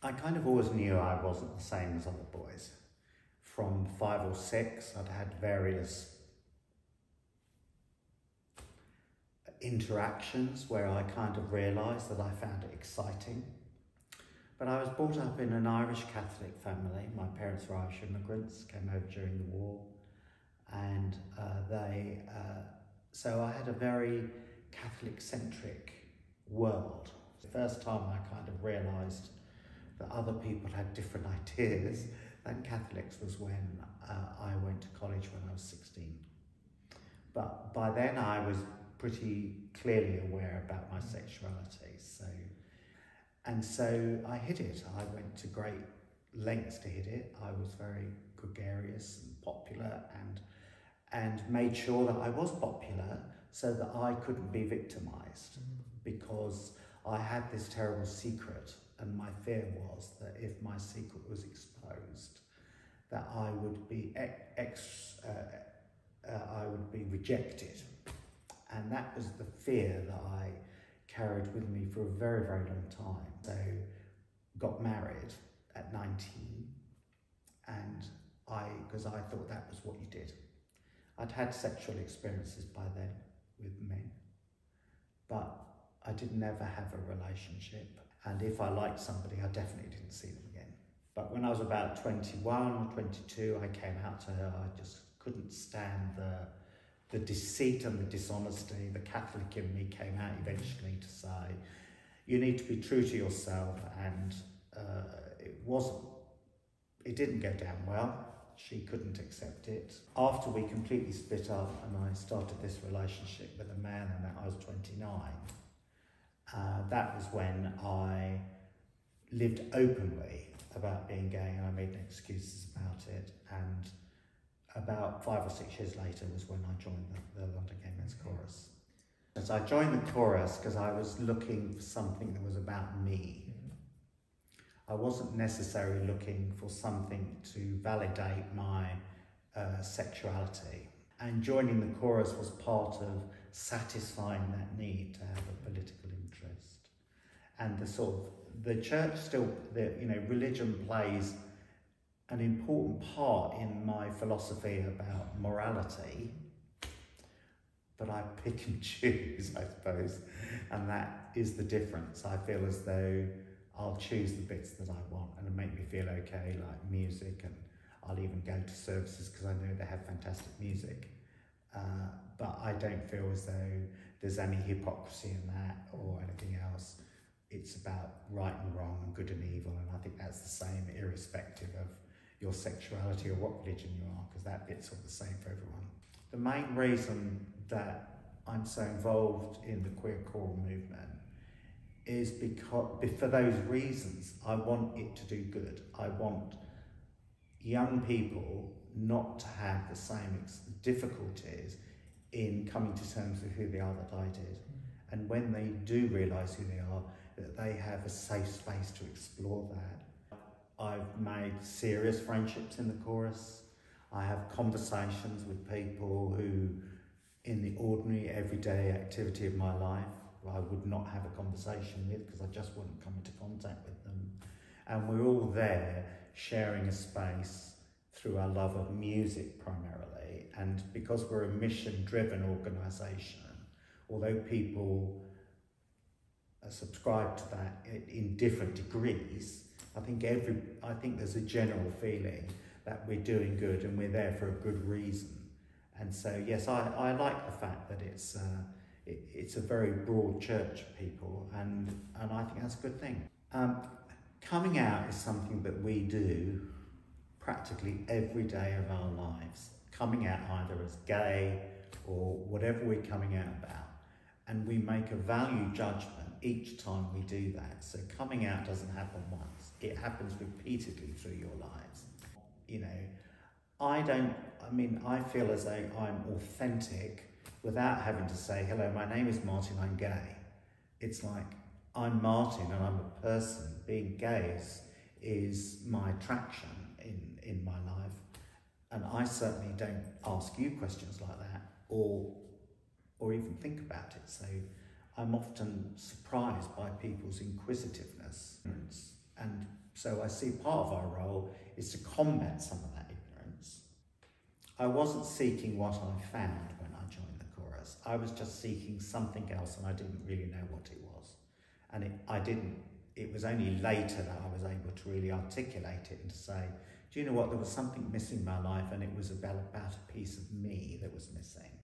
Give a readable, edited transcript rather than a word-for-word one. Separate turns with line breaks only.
I kind of always knew I wasn't the same as other boys. From 5 or 6, I'd had various interactions where I kind of realised that I found it exciting. But I was brought up in an Irish Catholic family. My parents were Irish immigrants, came over during the war, and so I had a very Catholic-centric world. The first time I kind of realised that other people had different ideas than Catholics was when I went to college when I was 16. But by then I was pretty clearly aware about my sexuality. So I hid it. I went to great lengths to hid it. I was very gregarious and popular and made sure that I was popular so that I couldn't be victimised, because I had this terrible secret, and my fear was that if my secret was exposed, that I would be rejected. And that was the fear that I carried with me for a very, very long time. So got married at 19, and because I thought that was what you did. I'd had sexual experiences by then with men, but I did never have a relationship. And if I liked somebody, I definitely didn't see them again. But when I was about 21 or 22, I came out to her. I just couldn't stand the deceit and the dishonesty. The Catholic in me came out eventually to say, you need to be true to yourself, and it didn't go down well. She couldn't accept it. After we completely split up and I started this relationship with a man, and I was 29, that was when I lived openly about being gay, and I made no excuses about it. And about 5 or 6 years later was when I joined the London Gay Men's Chorus. So I joined the chorus because I was looking for something that was about me. I wasn't necessarily looking for something to validate my sexuality. And joining the chorus was part of satisfying that need to have a political interest. And the church still, religion plays an important part in my philosophy about morality, but I pick and choose, I suppose, and that is the difference. I feel as though I'll choose the bits that I want and it make me feel okay, like music, and I'll even go to services because I know they have fantastic music. But I don't feel as though there's any hypocrisy in that or anything else. It's about right and wrong and good and evil, and I think that's the same irrespective of your sexuality or what religion you are, because that bit's all the same for everyone. The main reason that I'm so involved in the queer choral movement is because, for those reasons, I want it to do good. I want young people not to have the same difficulties in coming to terms with who they are that I did. And when they do realise who they are, that they have a safe space to explore that. I've made serious friendships in the chorus. I have conversations with people who, in the ordinary, everyday activity of my life, I would not have a conversation with because I just wouldn't come into contact with them. And we're all there sharing a space through our love of music primarily. And because we're a mission-driven organisation, although people subscribe to that in different degrees, I think there's a general feeling that we're doing good and we're there for a good reason. And so, yes, I like the fact that it's a very broad church of people, and I think that's a good thing. Coming out is something that we do practically every day of our lives. Coming out either as gay or whatever we're coming out about. And we make a value judgment each time we do that. So coming out doesn't happen once. It happens repeatedly through your lives. I feel as though I'm authentic without having to say, hello, my name is Martin, I'm gay. It's like, I'm Martin and I'm a person. Being gay is my attraction in my life. And I certainly don't ask you questions like that or even think about it. So I'm often surprised by people's inquisitiveness and So I see part of our role is to combat some of that ignorance. I wasn't seeking what I found when I joined the chorus. I was just seeking something else, and I didn't really know what it was. And it was only later that I was able to really articulate it and to say, do you know what, there was something missing in my life, and it was about a piece of me that was missing.